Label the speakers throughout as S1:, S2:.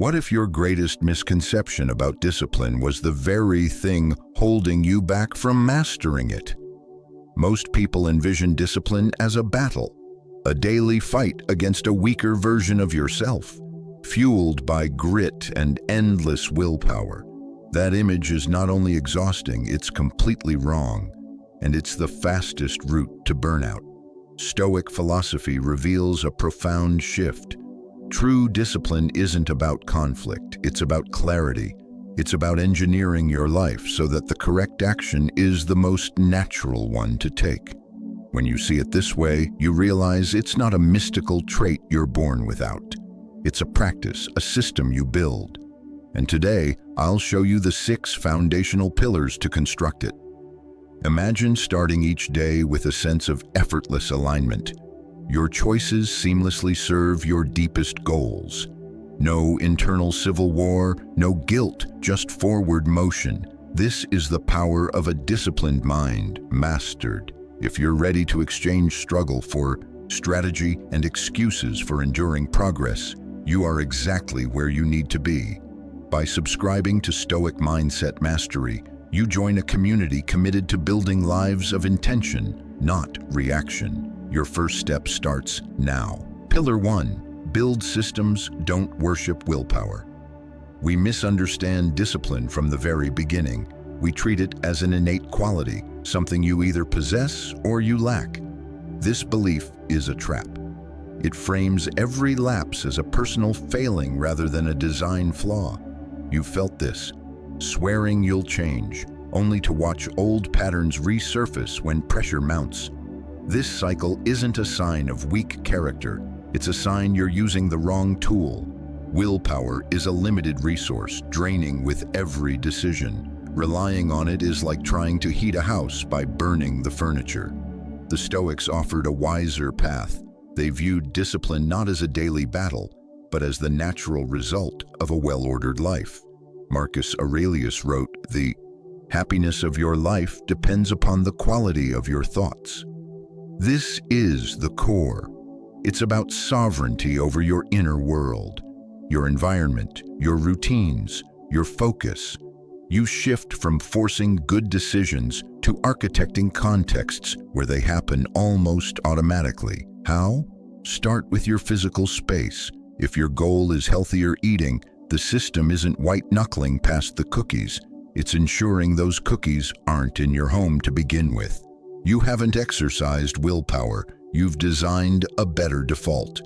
S1: What if your greatest misconception about discipline was the very thing holding you back from mastering it? Most people envision discipline as a battle, a daily fight against a weaker version of yourself, fueled by grit and endless willpower. That image is not only exhausting, it's completely wrong, and it's the fastest route to burnout. Stoic philosophy reveals a profound shift. True discipline isn't about conflict, it's about clarity. It's about engineering your life so that the correct action is the most natural one to take. When you see it this way, you realize it's not a mystical trait you're born without. It's a practice, a system you build. And today, I'll show you the 6 foundational pillars to construct it. Imagine starting each day with a sense of effortless alignment. Your choices seamlessly serve your deepest goals. No internal civil war, no guilt, just forward motion. This is the power of a disciplined mind, mastered. If you're ready to exchange struggle for strategy and excuses for enduring progress, you are exactly where you need to be. By subscribing to Stoic Mindset Mastery, you join a community committed to building lives of intention, not reaction. Your first step starts now. Pillar 1. Build systems, don't worship willpower. We misunderstand discipline from the very beginning. We treat it as an innate quality, something you either possess or you lack. This belief is a trap. It frames every lapse as a personal failing rather than a design flaw. You've felt this, swearing you'll change, only to watch old patterns resurface when pressure mounts. This cycle isn't a sign of weak character. It's a sign you're using the wrong tool. Willpower is a limited resource, draining with every decision. Relying on it is like trying to heat a house by burning the furniture. The Stoics offered a wiser path. They viewed discipline not as a daily battle, but as the natural result of a well-ordered life. Marcus Aurelius wrote, "The happiness of your life depends upon the quality of your thoughts." This is the core. It's about sovereignty over your inner world, your environment, your routines, your focus. You shift from forcing good decisions to architecting contexts where they happen almost automatically. How? Start with your physical space. If your goal is healthier eating, the system isn't white-knuckling past the cookies. It's ensuring those cookies aren't in your home to begin with. You haven't exercised willpower. You've designed a better default.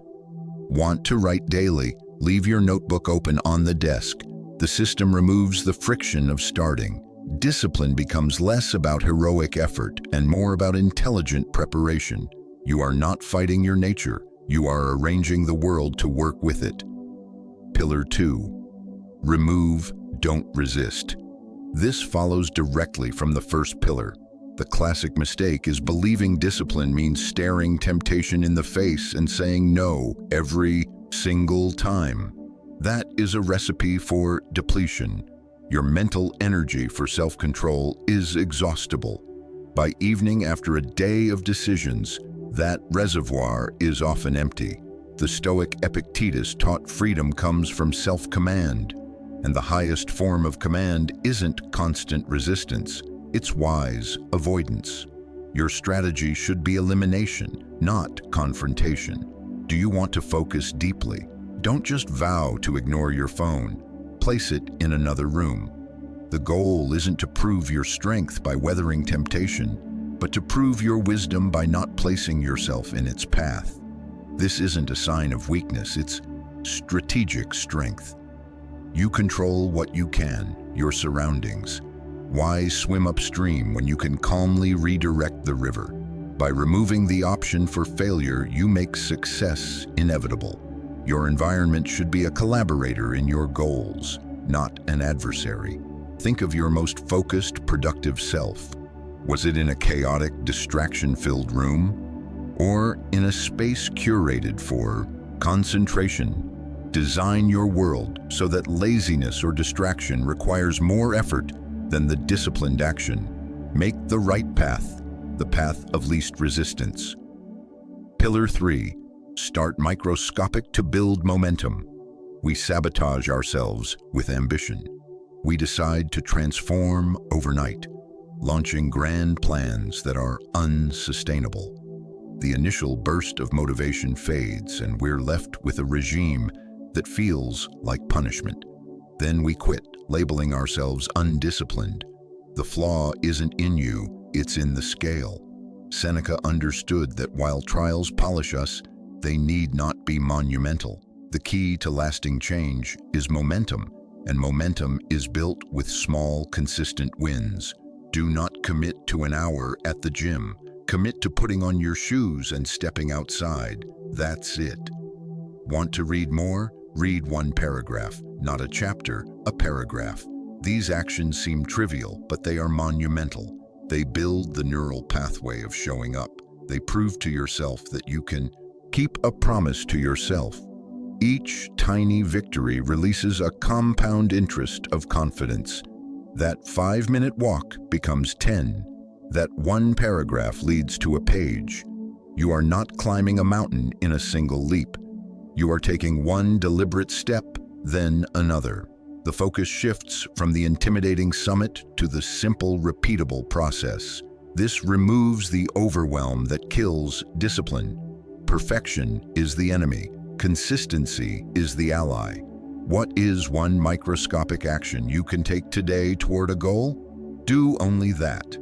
S1: Want to write daily? Leave your notebook open on the desk. The system removes the friction of starting. Discipline becomes less about heroic effort and more about intelligent preparation. You are not fighting your nature. You are arranging the world to work with it. Pillar 2. Remove, don't resist. This follows directly from the first pillar. The classic mistake is believing discipline means staring temptation in the face and saying no every single time. That is a recipe for depletion. Your mental energy for self-control is exhaustible. By evening, after a day of decisions, that reservoir is often empty. The Stoic Epictetus taught freedom comes from self-command, and the highest form of command isn't constant resistance. It's wise avoidance. Your strategy should be elimination, not confrontation. Do you want to focus deeply? Don't just vow to ignore your phone. Place it in another room. The goal isn't to prove your strength by weathering temptation, but to prove your wisdom by not placing yourself in its path. This isn't a sign of weakness, it's strategic strength. You control what you can, your surroundings. Why swim upstream when you can calmly redirect the river? By removing the option for failure, you make success inevitable. Your environment should be a collaborator in your goals, not an adversary. Think of your most focused, productive self. Was it in a chaotic, distraction-filled room? Or in a space curated for concentration? Design your world so that laziness or distraction requires more effort than the disciplined action. Make the right path, the path of least resistance. Pillar 3. Start microscopic to build momentum. We sabotage ourselves with ambition. We decide to transform overnight, launching grand plans that are unsustainable. The initial burst of motivation fades, and we're left with a regime that feels like punishment. Then we quit, labeling ourselves undisciplined. The flaw isn't in you, it's in the scale. Seneca understood that while trials polish us, they need not be monumental. The key to lasting change is momentum, and momentum is built with small, consistent wins. Do not commit to an hour at the gym. Commit to putting on your shoes and stepping outside. That's it. Want to read more? Read one paragraph, not a chapter, a paragraph. These actions seem trivial, but they are monumental. They build the neural pathway of showing up. They prove to yourself that you can keep a promise to yourself. Each tiny victory releases a compound interest of confidence. That 5-minute walk becomes 10. That one paragraph leads to a page. You are not climbing a mountain in a single leap. You are taking one deliberate step, then another. The focus shifts from the intimidating summit to the simple, repeatable process. This removes the overwhelm that kills discipline. Perfection is the enemy. Consistency is the ally. What is one microscopic action you can take today toward a goal? Do only that.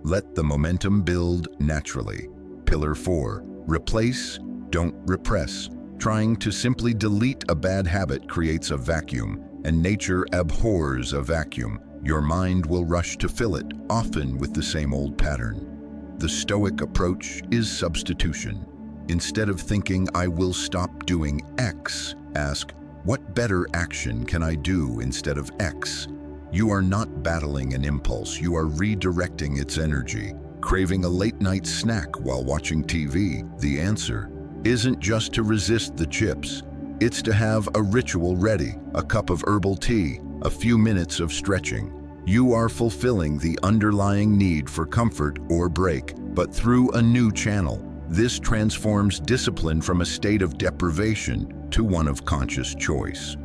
S1: Let the momentum build naturally. Pillar 4. Replace, don't repress. Trying to simply delete a bad habit creates a vacuum, and nature abhors a vacuum. Your mind will rush to fill it, often with the same old pattern. The Stoic approach is substitution. Instead of thinking, I will stop doing X, ask, what better action can I do instead of X? You are not battling an impulse, you are redirecting its energy. Craving a late-night snack while watching TV? The answer isn't just to resist the chips. It's to have a ritual ready, a cup of herbal tea, a few minutes of stretching. You are fulfilling the underlying need for comfort or break, but through a new channel. This transforms discipline from a state of deprivation to one of conscious choice.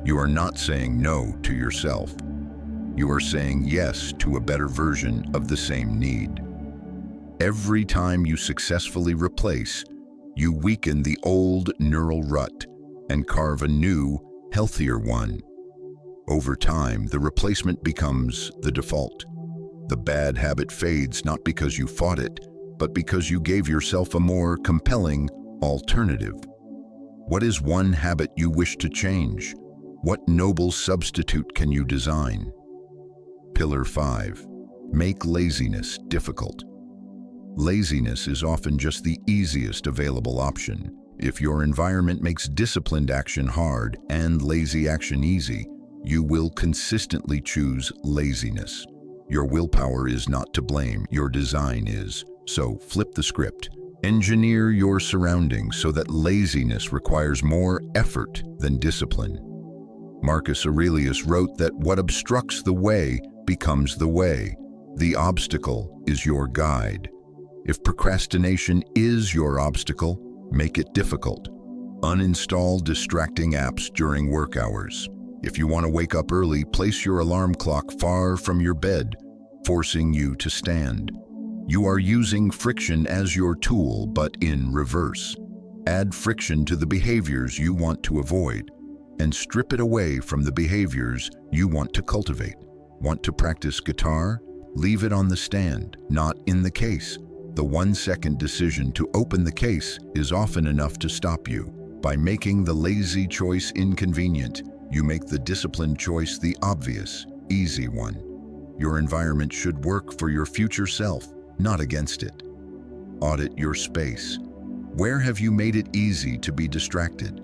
S1: You are not saying no to yourself. You are saying yes to a better version of the same need. Every time you successfully replace, you weaken the old neural rut and carve a new, healthier one. Over time, the replacement becomes the default. The bad habit fades not because you fought it, but because you gave yourself a more compelling alternative. What is one habit you wish to change? What noble substitute can you design? Pillar 5. Make laziness difficult. Laziness is often just the easiest available option. If your environment makes disciplined action hard and lazy action easy, you will consistently choose laziness. Your willpower is not to blame, your design is. So flip the script. Engineer your surroundings so that laziness requires more effort than discipline. Marcus Aurelius wrote that what obstructs the way becomes the way. The obstacle is your guide. If procrastination is your obstacle, make it difficult. Uninstall distracting apps during work hours. If you want to wake up early, place your alarm clock far from your bed, forcing you to stand. You are using friction as your tool, but in reverse. Add friction to the behaviors you want to avoid, and strip it away from the behaviors you want to cultivate. Want to practice guitar? Leave it on the stand, not in the case. The 1-second decision to open the case is often enough to stop you. By making the lazy choice inconvenient, you make the disciplined choice the obvious, easy one. Your environment should work for your future self, not against it. Audit your space. Where have you made it easy to be distracted?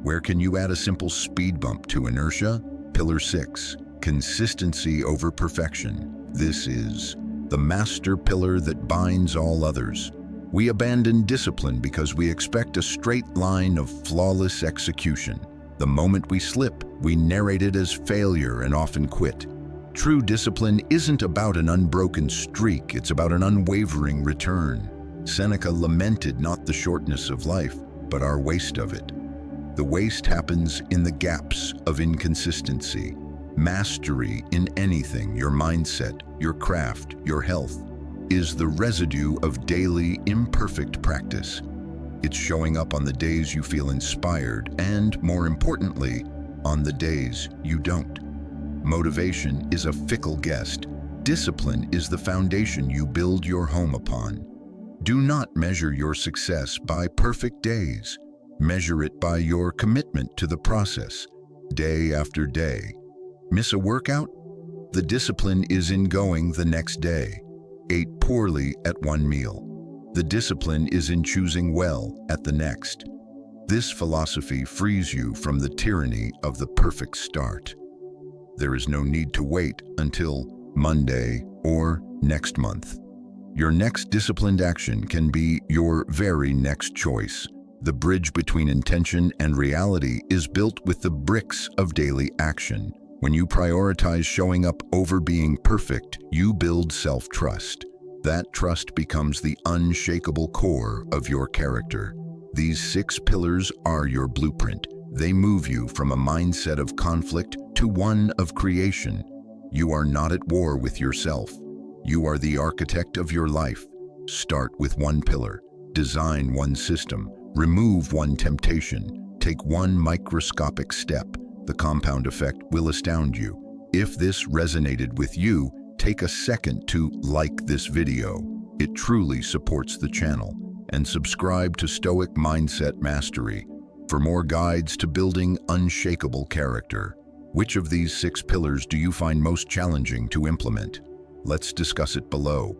S1: Where can you add a simple speed bump to inertia? Pillar 6. Consistency over perfection. This is the master pillar that binds all others. We abandon discipline because we expect a straight line of flawless execution. The moment we slip, we narrate it as failure and often quit. True discipline isn't about an unbroken streak, it's about an unwavering return. Seneca lamented not the shortness of life, but our waste of it. The waste happens in the gaps of inconsistency. Mastery in anything, your mindset, your craft, your health, is the residue of daily imperfect practice. It's showing up on the days you feel inspired and, more importantly, on the days you don't. Motivation is a fickle guest. Discipline is the foundation you build your home upon. Do not measure your success by perfect days. Measure it by your commitment to the process, day after day. Miss a workout? The discipline is in going the next day. Ate poorly at one meal. The discipline is in choosing well at the next. This philosophy frees you from the tyranny of the perfect start. There is no need to wait until Monday or next month. Your next disciplined action can be your very next choice. The bridge between intention and reality is built with the bricks of daily action. When you prioritize showing up over being perfect, you build self-trust. That trust becomes the unshakable core of your character. These 6 pillars are your blueprint. They move you from a mindset of conflict to one of creation. You are not at war with yourself. You are the architect of your life. Start with one pillar. Design one system. Remove one temptation. Take one microscopic step. The compound effect will astound you. If this resonated with you, take a second to like this video. It truly supports the channel. And subscribe to Stoic Mindset Mastery for more guides to building unshakable character. Which of these 6 pillars do you find most challenging to implement? Let's discuss it below.